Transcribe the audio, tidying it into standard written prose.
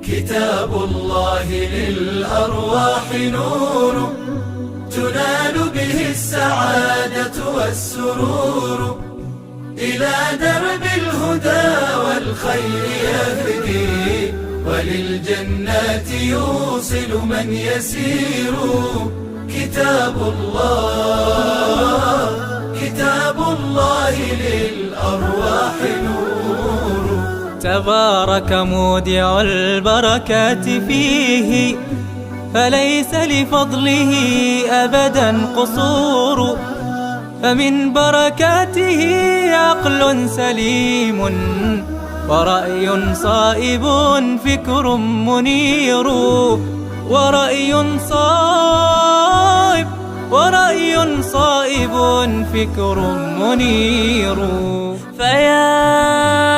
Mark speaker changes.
Speaker 1: كتاب الله للأرواح نور، تنال به السعادة والسرور، إلى درب الهدى والخير يهدي، وللجنات يوصل من يسير. كتاب الله للأرواح نور.
Speaker 2: تبارك مودع البركات فيه، فليس لفضله أبدا قصور. فمن بركاته عقل سليم، ورأي صائب فكر منير. ورأي صائب فكر منير. فيا